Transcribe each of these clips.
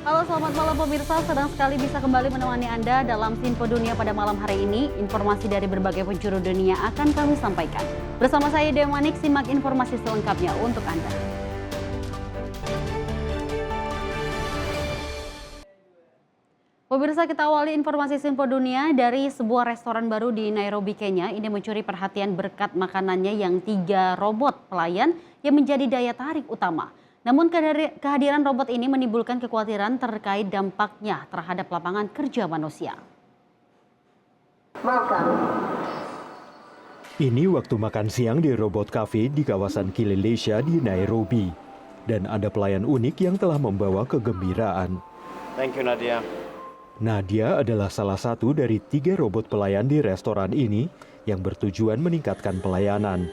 Halo, selamat malam pemirsa. Senang sekali bisa kembali menemani Anda dalam Info Dunia pada malam hari ini. Informasi dari berbagai penjuru dunia akan kami sampaikan. Bersama saya Dewa Manik, simak informasi selengkapnya untuk Anda. Pemirsa, kita awali informasi Info Dunia dari sebuah restoran baru di Nairobi, Kenya. Ini mencuri perhatian berkat makanannya yang 3 robot pelayan yang menjadi daya tarik utama. Namun kehadiran robot ini menimbulkan kekhawatiran terkait dampaknya terhadap lapangan kerja manusia. Ini waktu makan siang di Robot Cafe di kawasan Kileleshwa di Nairobi. Dan ada pelayan unik yang telah membawa kegembiraan. Thank you, Nadia. Nadia adalah salah satu dari 3 robot pelayan di restoran ini yang bertujuan meningkatkan pelayanan.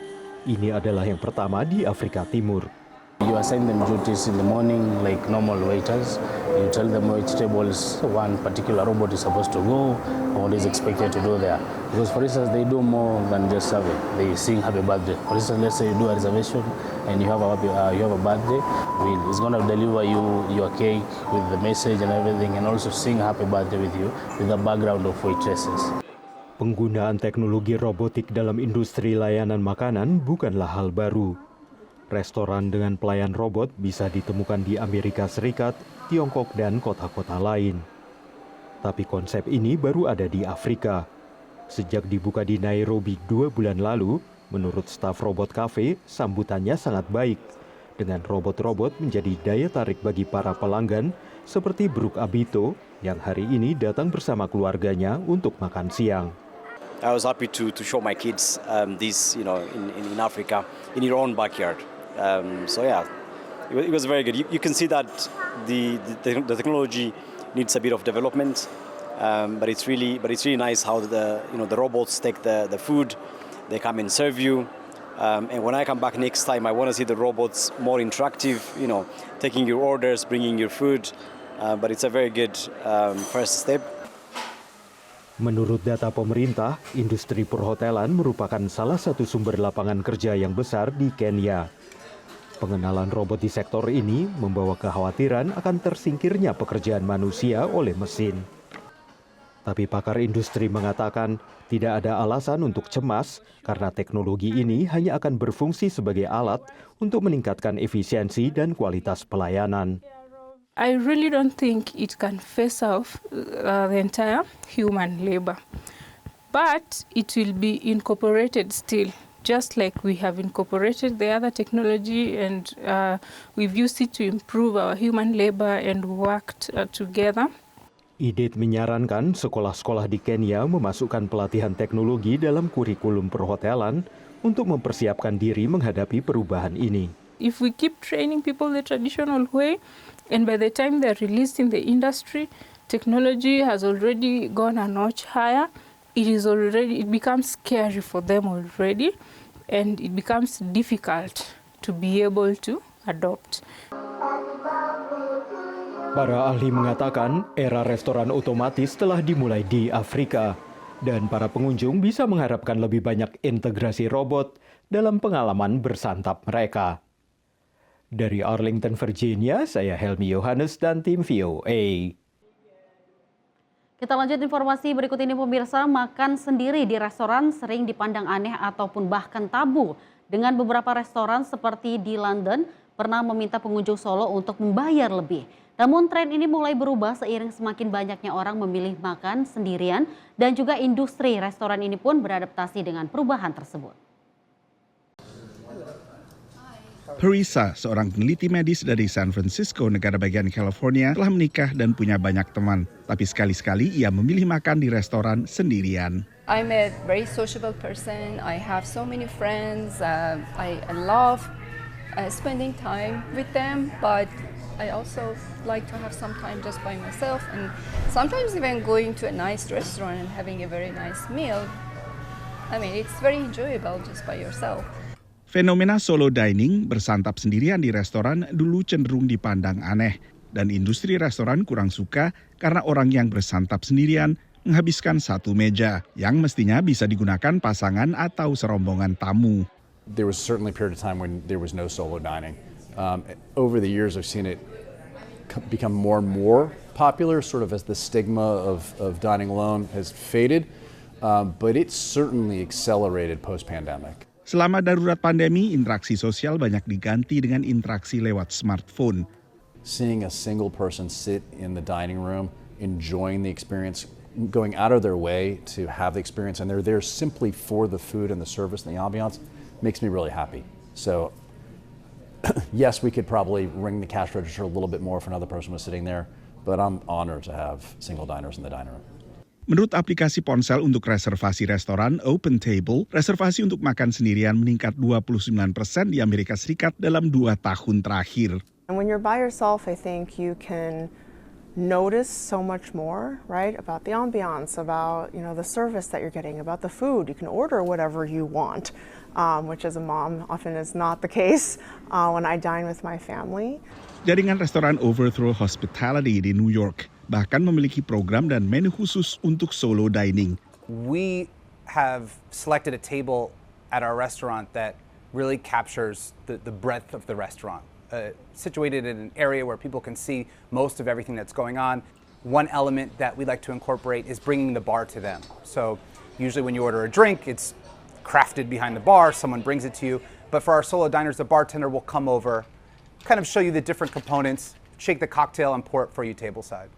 Ini adalah yang pertama di Afrika Timur. You assign them duties in the morning like normal waiters. You tell them which tables one particular robot is supposed to go or what is expected to do there. Because for instance, they do more than just serving. They sing happy birthday. For instance, let's say you do a reservation and you have a birthday. It's going to deliver you your cake with the message and everything and also sing happy birthday with you with the background of waitresses. Penggunaan teknologi robotik dalam industri layanan makanan bukanlah hal baru. Restoran dengan pelayan robot bisa ditemukan di Amerika Serikat, Tiongkok, dan kota-kota lain. Tapi konsep ini baru ada di Afrika. Sejak dibuka di Nairobi 2 bulan lalu, menurut staf Robot Cafe, sambutannya sangat baik. Dengan robot-robot menjadi daya tarik bagi para pelanggan, seperti Brooke Abito, yang hari ini datang bersama keluarganya untuk makan siang. I was happy to show my kids this, in Africa, in your own backyard. So yeah, it was very good. You can see that the technology needs a bit of development, but it's really nice how the robots take the food, they come and serve you. And when I come back next time, I want to see the robots more interactive, taking your orders, bringing your food. But it's a very good first step. Menurut data pemerintah, industri perhotelan merupakan salah satu sumber lapangan kerja yang besar di Kenya. Pengenalan robot di sektor ini membawa kekhawatiran akan tersingkirnya pekerjaan manusia oleh mesin. Tapi pakar industri mengatakan tidak ada alasan untuk cemas karena teknologi ini hanya akan berfungsi sebagai alat untuk meningkatkan efisiensi dan kualitas pelayanan. I really don't think it can face off the entire human labor, but it will be incorporated still. Just like we have incorporated the other technology and we've used it to improve our human labor and worked together. IDIT menyarankan sekolah-sekolah di Kenya memasukkan pelatihan teknologi dalam kurikulum perhotelan untuk mempersiapkan diri menghadapi perubahan ini. If we keep training people the traditional way, and by the time they're released in the industry, technology has already gone a notch higher. It becomes scary for them already, and it becomes difficult to be able to adopt. Para ahli mengatakan era restoran otomatis telah dimulai di Afrika, dan para pengunjung bisa mengharapkan lebih banyak integrasi robot dalam pengalaman bersantap mereka. Dari Arlington, Virginia, saya Helmi Yohanes dan tim VOA. Kita lanjut informasi berikut ini pemirsa. Makan sendiri di restoran sering dipandang aneh ataupun bahkan tabu. Dengan beberapa restoran seperti di London pernah meminta pengunjung Solo untuk membayar lebih. Namun tren ini mulai berubah seiring semakin banyaknya orang memilih makan sendirian dan juga industri restoran ini pun beradaptasi dengan perubahan tersebut. Harissa, seorang peneliti medis dari San Francisco, negara bagian California, telah menikah dan punya banyak teman. Tapi sekali-sekali ia memilih makan di restoran sendirian. I'm a very sociable person. I have so many friends. I love spending time with them, but I also like to have some time just by myself. And sometimes even going to a nice restaurant and having a very nice meal. I mean, it's very enjoyable just by yourself. Fenomena solo dining, bersantap sendirian di restoran, dulu cenderung dipandang aneh. Dan industri restoran kurang suka karena orang yang bersantap sendirian menghabiskan satu meja yang mestinya bisa digunakan pasangan atau serombongan tamu. There was certainly a period of time when there was no solo dining. Over the years I've seen it become more and more popular, sort of as the stigma of dining alone has faded, but it's certainly accelerated post-pandemic. Selama darurat pandemi, interaksi sosial banyak diganti dengan interaksi lewat smartphone. Seeing a single person sit in the dining room, enjoying the experience, going out of their way to have the experience, and they're there simply for the food and the service and the ambiance, makes me really happy. So, yes, we could probably ring the cash register a little bit more if another person was sitting there, but I'm honored to have single diners in the dining room. Menurut aplikasi ponsel untuk reservasi restoran OpenTable, reservasi untuk makan sendirian meningkat 29% di Amerika Serikat dalam 2 tahun terakhir. And when you're by yourself, I think you can notice so much more, right? About the ambiance, about, the service that you're getting, about the food. You can order whatever you want, which as a mom often is not the case when I dine with my family. Jaringan restoran Overthrow Hospitality di New York bahkan memiliki program dan menu khusus untuk solo dining. We have selected a table at our restaurant that really captures the breadth of the restaurant. Situated in an area where people can see most of everything that's going on. One element that we like to incorporate is bringing the bar to them. So usually when you order a drink, it's crafted behind the bar, someone brings it to you. But for our solo diners, the bartender will come over, kind of show you the different components, shake the cocktail and pour it for you tableside.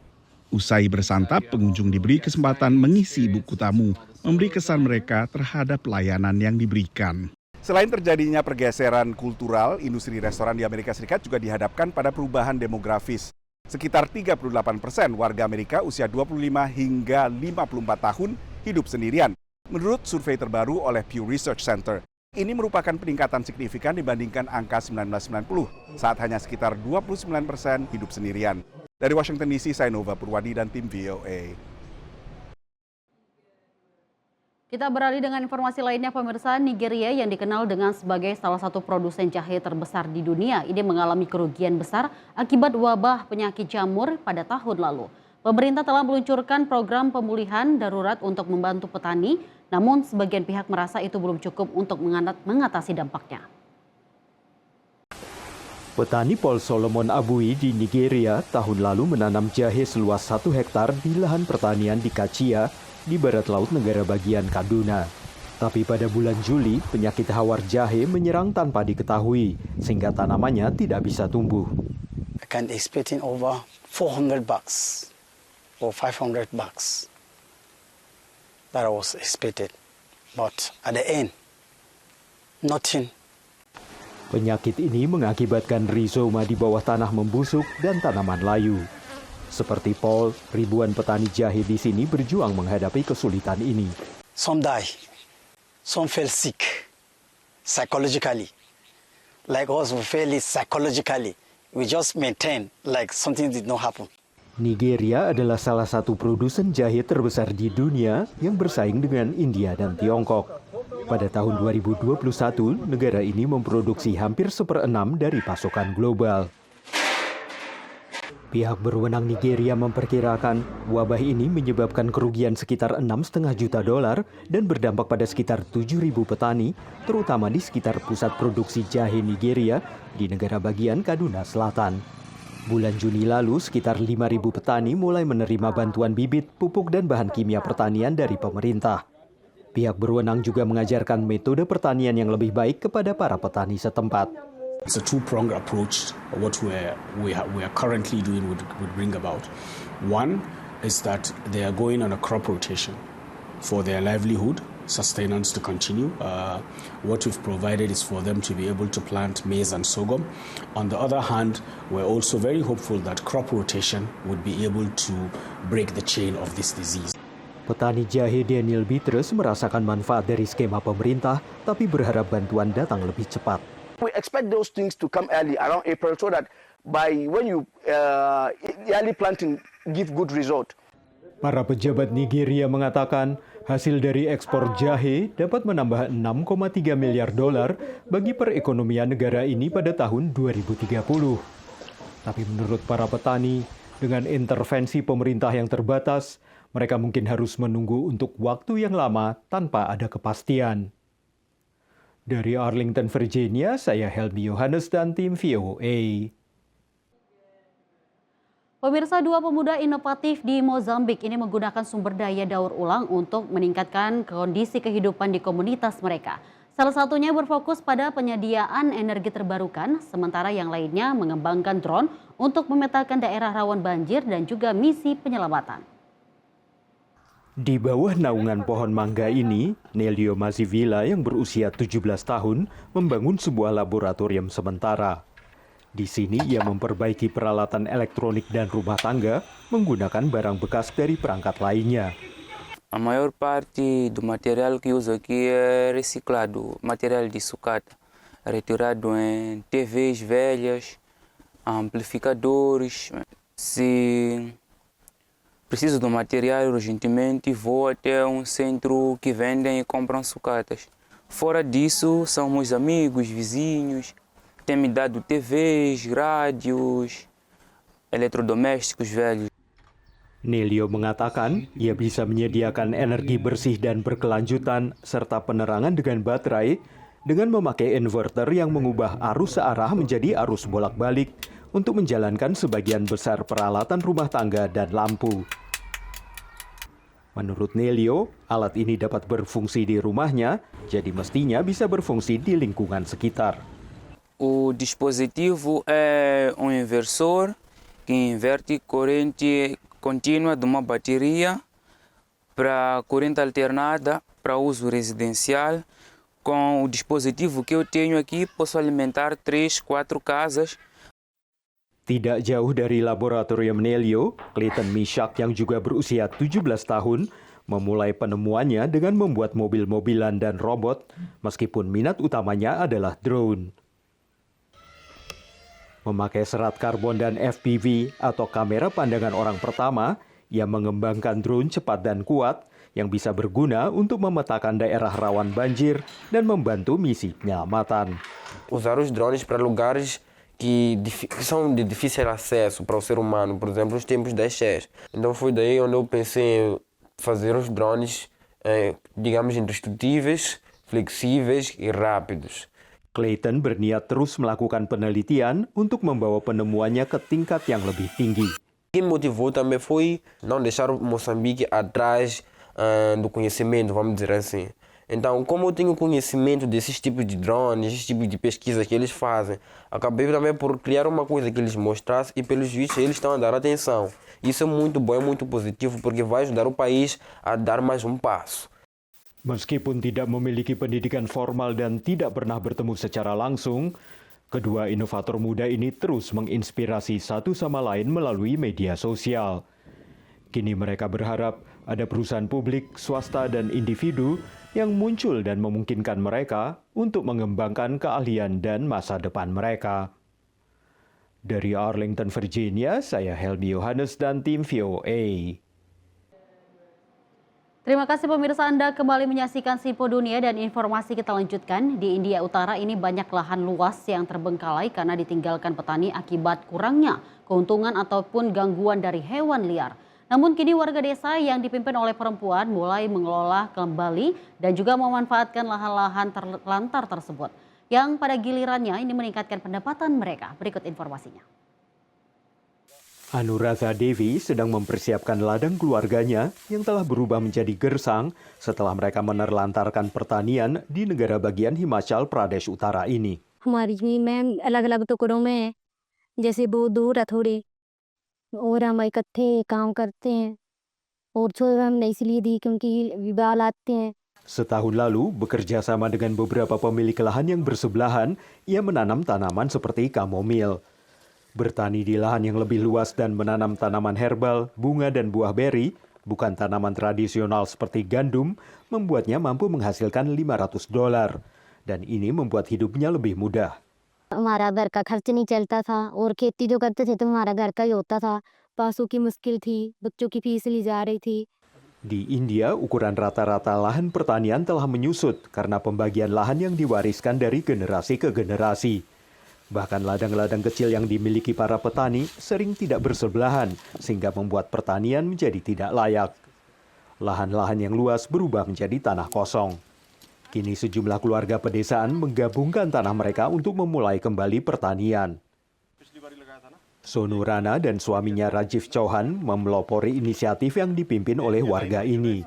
Usai bersantap, pengunjung diberi kesempatan mengisi buku tamu, memberi kesan mereka terhadap layanan yang diberikan. Selain terjadinya pergeseran kultural, industri restoran di Amerika Serikat juga dihadapkan pada perubahan demografis. Sekitar 38% warga Amerika usia 25 hingga 54 tahun hidup sendirian, menurut survei terbaru oleh Pew Research Center. Ini merupakan peningkatan signifikan dibandingkan angka 1990, saat hanya sekitar 29% hidup sendirian. Dari Washington DC, saya Nova Purwadi dan tim VOA. Kita beralih dengan informasi lainnya, pemirsa. Nigeria yang dikenal dengan sebagai salah satu produsen jahe terbesar di dunia ini mengalami kerugian besar akibat wabah penyakit jamur pada tahun lalu. Pemerintah telah meluncurkan program pemulihan darurat untuk membantu petani, namun sebagian pihak merasa itu belum cukup untuk mengatasi dampaknya. Petani Paul Solomon Abui di Nigeria tahun lalu menanam jahe seluas 1 hektar di lahan pertanian di Kachia, di barat laut negara bagian Kaduna. Tapi pada bulan Juli, penyakit hawar jahe menyerang tanpa diketahui, sehingga tanamannya tidak bisa tumbuh. I can expecting over $400 or $500 that I was expected. But at the end, nothing. Penyakit ini mengakibatkan rizoma di bawah tanah membusuk dan tanaman layu. Seperti Paul, ribuan petani jahe di sini berjuang menghadapi kesulitan ini. Some die, some fell sick psychologically. Like us, we feel it psychologically. We just maintain like something did not happen. Nigeria adalah salah satu produsen jahe terbesar di dunia yang bersaing dengan India dan Tiongkok. Pada tahun 2021, negara ini memproduksi hampir 1/6 dari pasokan global. Pihak berwenang Nigeria memperkirakan wabah ini menyebabkan kerugian sekitar $6,5 juta dan berdampak pada sekitar 7.000 petani, terutama di sekitar pusat produksi jahe Nigeria di negara bagian Kaduna Selatan. Bulan Juni lalu, sekitar 5.000 petani mulai menerima bantuan bibit, pupuk, dan bahan kimia pertanian dari pemerintah. Pihak berwenang juga mengajarkan metode pertanian yang lebih baik kepada para petani setempat. It's a two-pronged approach. What we are currently doing would bring about. One is that they are going on a crop rotation for their livelihood, sustenance to continue. What we've provided is for them to be able to plant maize and sorghum. On the other hand, we're also very hopeful that crop rotation would be able to break the chain of this disease. Petani jahe Daniel Bitres merasakan manfaat dari skema pemerintah, tapi berharap bantuan datang lebih cepat. We expect those things to come early around April so that by when you early planting give good result. Para pejabat Nigeria mengatakan hasil dari ekspor jahe dapat menambah $6,3 miliar bagi perekonomian negara ini pada tahun 2030. Tapi menurut para petani, dengan intervensi pemerintah yang terbatas, mereka mungkin harus menunggu untuk waktu yang lama tanpa ada kepastian. Dari Arlington, Virginia, saya Helmi Yohanes dan tim VOA. Pemirsa, dua pemuda inovatif di Mozambik ini menggunakan sumber daya daur ulang untuk meningkatkan kondisi kehidupan di komunitas mereka. Salah satunya berfokus pada penyediaan energi terbarukan, sementara yang lainnya mengembangkan drone untuk memetakan daerah rawan banjir dan juga misi penyelamatan. Di bawah naungan pohon mangga ini, Nelio Mazivila yang berusia 17 tahun membangun sebuah laboratorium sementara. Di sini ia memperbaiki peralatan elektronik dan rumah tangga menggunakan barang bekas dari perangkat lainnya. A maior parte do material que uso aqui é reciclado, material de sucata, retirado em TVs velhas, amplificadores. Se preciso do material urgentemente, vou até um centro que vendem e compram sucatas. Fora disso, são meus amigos, vizinhos, têm me dado TVs, rádios, eletrodomésticos velhos. Nelio mengatakan ia bisa menyediakan energi bersih dan berkelanjutan serta penerangan dengan baterai dengan memakai inverter yang mengubah arus searah menjadi arus bolak-balik untuk menjalankan sebagian besar peralatan rumah tangga dan lampu. Menurut Nelio, alat ini dapat berfungsi di rumahnya, jadi mestinya bisa berfungsi di lingkungan sekitar. O dispositivo é um inversor que inverte corrente contínua de uma bateria para corrente alternada para uso residencial. Com o dispositivo que eu tenho aqui, posso alimentar 3, 4 casas. Tidak jauh dari laboratorium Nelio, Clayton Mishak yang juga berusia 17 tahun memulai penemuannya dengan membuat mobil-mobilan dan robot, meskipun minat utamanya adalah drone. Memakai serat karbon dan FPV atau kamera pandangan orang pertama, ia mengembangkan drone cepat dan kuat yang bisa berguna untuk memetakan daerah rawan banjir dan membantu misi penyelamatan. Usar os drones para lugares que são de difícil acesso para o ser humano, por exemplo, os tempos das cheias. Então foi daí onde eu pensei em fazer os drones, digamos, indestrutíveis, flexíveis e rápidos. Clayton berniat terus melakukan penelitian untuk membawa penemuannya ke tingkat yang lebih tinggi. O que me motivou também foi não deixar o Moçambique atrás do conhecimento, vamos dizer assim. Então, como eu tenho conhecimento desses tipos de drones, esses tipos de pesquisas que eles fazem, acabei também por criar uma coisa que eles mostrassem e, pelos vistos, eles estão a dar atenção. Isso é muito bom, é muito positivo, porque vai ajudar o país a dar mais um passo. Meskipun tidak memiliki pendidikan formal dan tidak pernah bertemu secara langsung, kedua inovator muda ini terus menginspirasi satu sama lain melalui media sosial. Kini mereka berharap ada perusahaan publik, swasta, dan individu yang muncul dan memungkinkan mereka untuk mengembangkan keahlian dan masa depan mereka. Dari Arlington, Virginia, saya Helmi Yohanes dan tim VOA. Terima kasih pemirsa, Anda kembali menyaksikan Sipo Dunia dan informasi kita lanjutkan. Di India Utara ini banyak lahan luas yang terbengkalai karena ditinggalkan petani akibat kurangnya keuntungan ataupun gangguan dari hewan liar. Namun kini warga desa yang dipimpin oleh perempuan mulai mengelola kembali dan juga memanfaatkan lahan-lahan terlantar tersebut. Yang pada gilirannya ini meningkatkan pendapatan mereka. Berikut informasinya. Anuradha Devi sedang mempersiapkan ladang keluarganya yang telah berubah menjadi gersang setelah mereka menerlantarkan pertanian di negara bagian Himachal Pradesh Utara ini. हमारी में अलग-अलग टुकड़ों में है, जैसे वो दूर है थोड़ी और हम इकट्ठे काम करते हैं और छोड़ हमने इसलिए दी क्योंकि विवाल आते हैं. Setahun lalu, bekerja sama dengan beberapa pemilik lahan yang bersebelahan, ia menanam tanaman seperti kamomil. Bertani di lahan yang lebih luas dan menanam tanaman herbal, bunga dan buah beri, bukan tanaman tradisional seperti gandum, membuatnya mampu menghasilkan $500. Dan ini membuat hidupnya lebih mudah. हमारा घर का खर्च नहीं चलता था और खेती जो करते थे तो हमारा घर का ही होता था. पैसों की मुश्किल थी, बच्चों की फीस ली जा रही थी. Di India, ukuran rata-rata lahan pertanian telah menyusut karena pembagian lahan yang diwariskan dari generasi ke generasi. Bahkan ladang-ladang kecil yang dimiliki para petani sering tidak bersebelahan sehingga membuat pertanian menjadi tidak layak. Lahan-lahan yang luas berubah menjadi tanah kosong. Kini sejumlah keluarga pedesaan menggabungkan tanah mereka untuk memulai kembali pertanian. Sonu Rana dan suaminya Rajiv Chauhan memelopori inisiatif yang dipimpin oleh warga ini.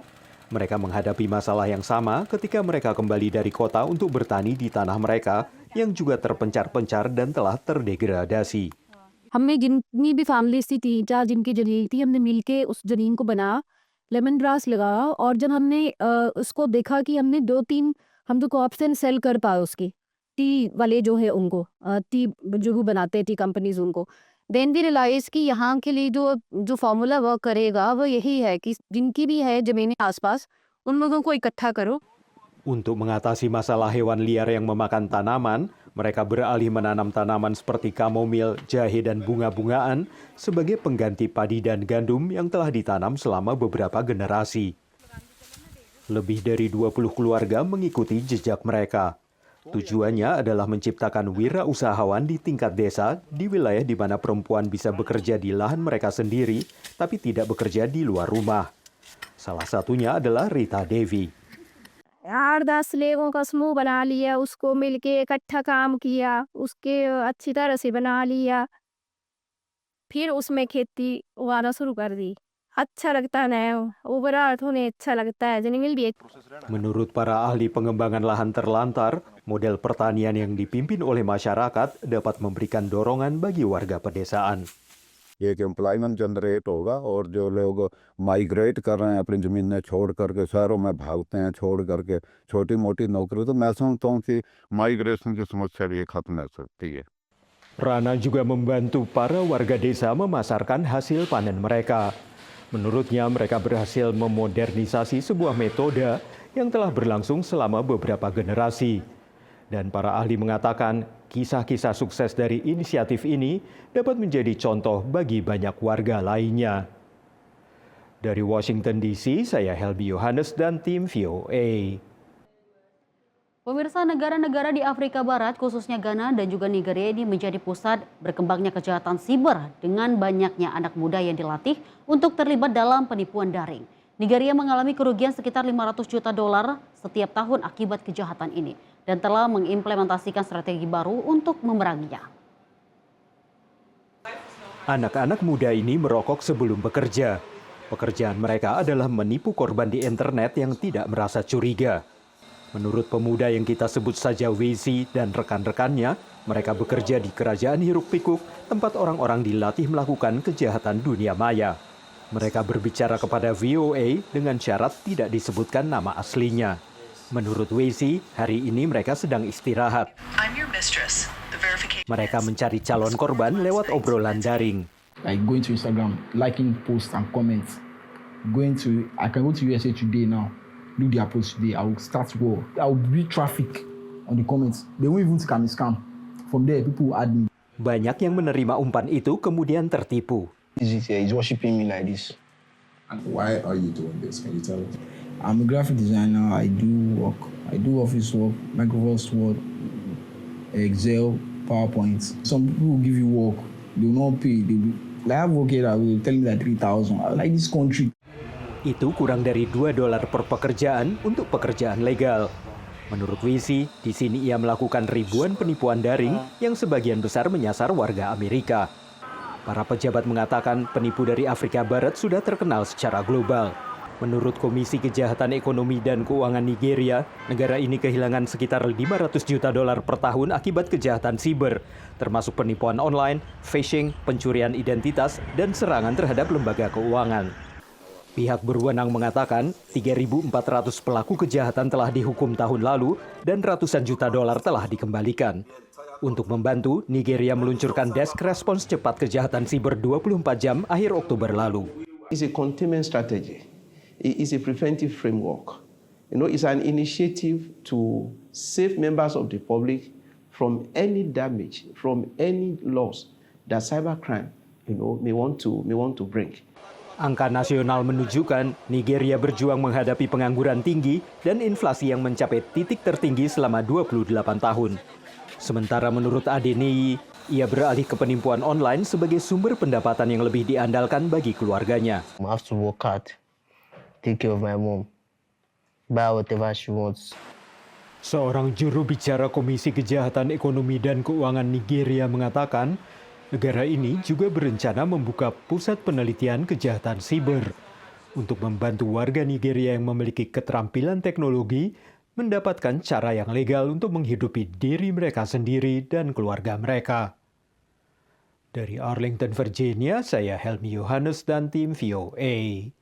Mereka menghadapi masalah yang sama ketika mereka kembali dari kota untuk bertani di tanah mereka yang juga terpencar-pencar dan telah terdegradasi. हमने जितनी भी फैमिलीज थी 3-4 जिनकी ज़मीन थी हमने मिलके उस ज़मीन को बनाया, लेमन ग्रास लगाया और जब हमने उसको देखा कि हमने 2-3 हम तो क्रॉप्स एंड सेल कर पाए उसकी टी वाले जो है उनको टी जो भी बनाते हैं टी कंपनीज उनको देन वी रियलाइज कि यहाँ के लिए जो फार्मूला वर्क करेगा वो यही है कि जिनकी भी है ज़मीनें आसपास उन लोगों को इकट्ठा करो. Untuk mengatasi masalah hewan liar yang memakan tanaman, mereka beralih menanam tanaman seperti kamomil, jahe, dan bunga-bungaan sebagai pengganti padi dan gandum yang telah ditanam selama beberapa generasi. Lebih dari 20 keluarga mengikuti jejak mereka. Tujuannya adalah menciptakan wirausahawan di tingkat desa di wilayah di mana perempuan bisa bekerja di lahan mereka sendiri, tapi tidak bekerja di luar rumah. Salah satunya adalah Rita Devi. 8-10 लोगों का समूह बना लिया, उसको मिलके इकट्ठा काम किया, उसके अच्छी तरह से बना लिया, फिर उसमें खेती उगाना शुरू कर दी. अच्छा लगता है, ओवरऑल उन्हें अच्छा लगता है, जमीन भी. Menurut para ahli pengembangan lahan terlantar, model pertanian yang dipimpin oleh masyarakat dapat memberikan dorongan bagi warga pedesaan. एक एम्प्लॉयमेंट जनरेट होगा और जो लोग माइग्रेट कर रहे हैं अपनी ज़मीनें छोड़ करके शहरों में भागते हैं छोड़ करके छोटी मोटी नौकरी, तो मैं समझता हूँ कि माइग्रेशन की समस्या भी खत्म हो सकती है. Rana juga membantu para warga desa memasarkan hasil panen mereka. Menurutnya mereka berhasil memodernisasi sebuah metode yang telah berlangsung selama beberapa generasi. Dan para ahli mengatakan kisah-kisah sukses dari inisiatif ini dapat menjadi contoh bagi banyak warga lainnya. Dari Washington DC, saya Helby Yohanes dan tim VOA. Pemirsa, negara-negara di Afrika Barat, khususnya Ghana dan juga Nigeria ini menjadi pusat berkembangnya kejahatan siber dengan banyaknya anak muda yang dilatih untuk terlibat dalam penipuan daring. Nigeria mengalami kerugian sekitar $500 juta setiap tahun akibat kejahatan ini dan telah mengimplementasikan strategi baru untuk memeranginya. Anak-anak muda ini merokok sebelum bekerja. Pekerjaan mereka adalah menipu korban di internet yang tidak merasa curiga. Menurut pemuda yang kita sebut saja Wezi dan rekan-rekannya, mereka bekerja di kerajaan hiruk-pikuk, tempat orang-orang dilatih melakukan kejahatan dunia maya. Mereka berbicara kepada VOA dengan syarat tidak disebutkan nama aslinya. Menurut Wezi, hari ini mereka sedang istirahat. Mereka mencari calon korban lewat obrolan daring. Like going to Instagram, liking posts and comments. I can go to USA Today now. Look their post today. I will start war. I will build traffic on the comments. They won't even think I'm a scam. From there, people will add me. Banyak yang menerima umpan itu kemudian tertipu. He's worshiping me like this. And why are you doing this? Can you tell us? I'm a graphic designer. I do work. I do office work, Microsoft Word, Excel, PowerPoint. Some people will give you work. They will not pay. I have work here that will tell me that 3,000. I like this country. Itu kurang dari $2 per pekerjaan untuk pekerjaan legal. Menurut Wisi, di sini ia melakukan ribuan penipuan daring yang sebagian besar menyasar warga Amerika. Para pejabat mengatakan penipu dari Afrika Barat sudah terkenal secara global. Menurut Komisi Kejahatan Ekonomi dan Keuangan Nigeria, negara ini kehilangan sekitar $500 juta per tahun akibat kejahatan siber, termasuk penipuan online, phishing, pencurian identitas, dan serangan terhadap lembaga keuangan. Pihak berwenang mengatakan 3.400 pelaku kejahatan telah dihukum tahun lalu dan ratusan juta dolar telah dikembalikan. Untuk membantu, Nigeria meluncurkan Desk Respons Cepat Kejahatan Siber 24 jam akhir Oktober lalu. It's a containment strategy. It is a preventive framework. It's an initiative to save members of the public from any damage, from any loss that cybercrime, may want to bring. Angka nasional menunjukkan Nigeria berjuang menghadapi pengangguran tinggi dan inflasi yang mencapai titik tertinggi selama 28 tahun. Sementara menurut Adeniyi, ia beralih ke penipuan online sebagai sumber pendapatan yang lebih diandalkan bagi keluarganya. I have to work hard, take care of my mom, buy whatever she wants. Seorang juru bicara Komisi Kejahatan Ekonomi dan Keuangan Nigeria mengatakan, Negara ini juga berencana membuka pusat penelitian kejahatan siber untuk membantu warga Nigeria yang memiliki keterampilan teknologi mendapatkan cara yang legal untuk menghidupi diri mereka sendiri dan keluarga mereka. Dari Arlington, Virginia, saya Helmi Yohanes dan tim VOA.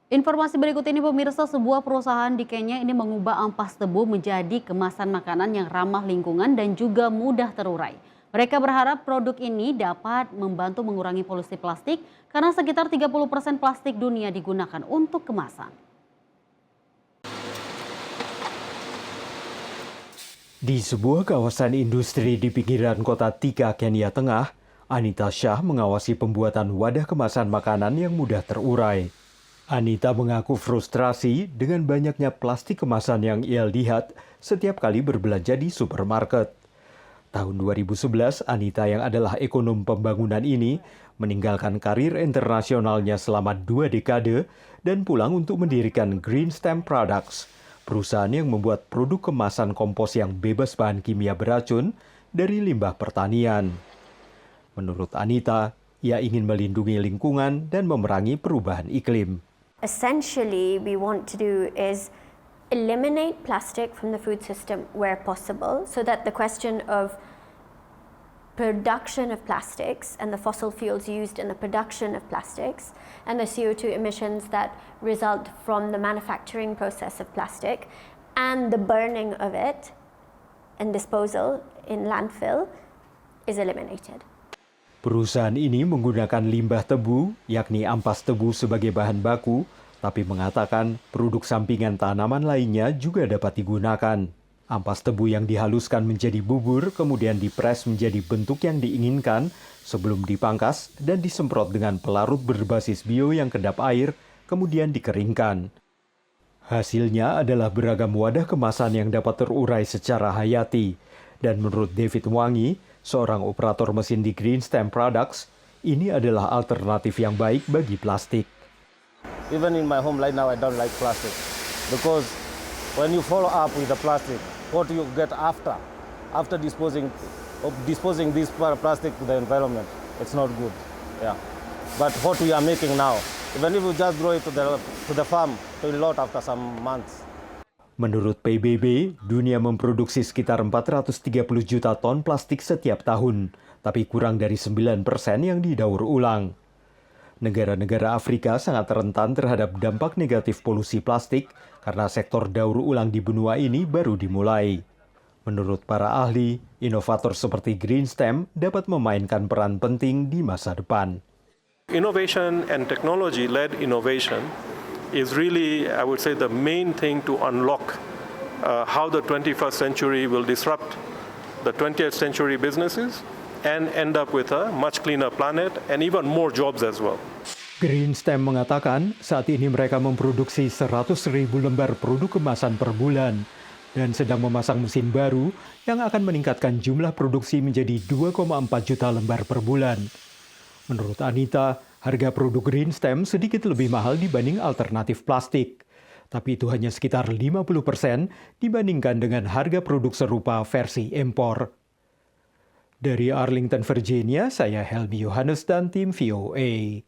Informasi berikut ini pemirsa, sebuah perusahaan di Kenya ini mengubah ampas tebu menjadi kemasan makanan yang ramah lingkungan dan juga mudah terurai. Mereka berharap produk ini dapat membantu mengurangi polusi plastik karena sekitar 30% plastik dunia digunakan untuk kemasan. Di sebuah kawasan industri di pinggiran kota Thika, Kenya Tengah, Anita Shah mengawasi pembuatan wadah kemasan makanan yang mudah terurai. Anita mengaku frustrasi dengan banyaknya plastik kemasan yang ia lihat setiap kali berbelanja di supermarket. Tahun 2011, Anita yang adalah ekonom pembangunan ini meninggalkan karir internasionalnya selama 2 dekade dan pulang untuk mendirikan Green Stem Products, perusahaan yang membuat produk kemasan kompos yang bebas bahan kimia beracun dari limbah pertanian. Menurut Anita, ia ingin melindungi lingkungan dan memerangi perubahan iklim. Essentially, we want to do is eliminate plastic from the food system where possible, so that the question of production of plastics and the fossil fuels used in the production of plastics and the CO2 emissions that result from the manufacturing process of plastic and the burning of it and disposal in landfill is eliminated. Perusahaan ini menggunakan limbah tebu, yakni ampas tebu sebagai bahan baku, tapi mengatakan produk sampingan tanaman lainnya juga dapat digunakan. Ampas tebu yang dihaluskan menjadi bubur kemudian dipres menjadi bentuk yang diinginkan sebelum dipangkas dan disemprot dengan pelarut berbasis bio yang kedap air, kemudian dikeringkan. Hasilnya adalah beragam wadah kemasan yang dapat terurai secara hayati. Dan menurut David Wangi, seorang operator mesin di Green Stem Products, ini adalah alternatif yang baik bagi plastik. Even in my home right now, I don't like plastic because when you follow up with the plastic, what you get after disposing this plastic to the environment, it's not good. Yeah, but what we are making now, even if we just grow it to the farm, it will lot after some months. Menurut PBB, dunia memproduksi sekitar 430 juta ton plastik setiap tahun, tapi kurang dari 9% yang didaur ulang. Negara-negara Afrika sangat rentan terhadap dampak negatif polusi plastik karena sektor daur ulang di benua ini baru dimulai. Menurut para ahli, inovator seperti Green Stem dapat memainkan peran penting di masa depan. Innovation and technology-led innovation is really, I would say, the main thing to unlock how the 21st century will disrupt the 20th century businesses and end up with a much cleaner planet and even more jobs as well. Green Stem mengatakan saat ini mereka memproduksi 100.000 lembar produk kemasan per bulan dan sedang memasang mesin baru yang akan meningkatkan jumlah produksi menjadi 2,4 juta lembar per bulan. Menurut Anita, harga produk Green Stem sedikit lebih mahal dibanding alternatif plastik. Tapi itu hanya sekitar 50% dibandingkan dengan harga produk serupa versi impor. Dari Arlington, Virginia, saya Helmi Yohanes dan tim VOA.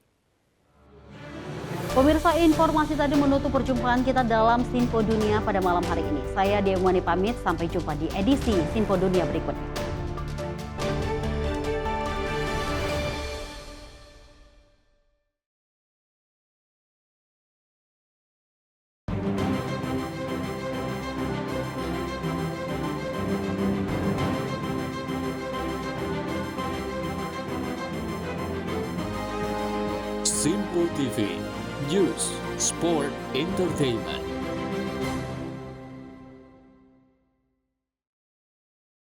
Pemirsa, informasi tadi menutup perjumpaan kita dalam Sinpo Dunia pada malam hari ini. Saya Dewi pamit, sampai jumpa di edisi Sinpo Dunia berikutnya. Sinpo TV, News, Sport, Entertainment.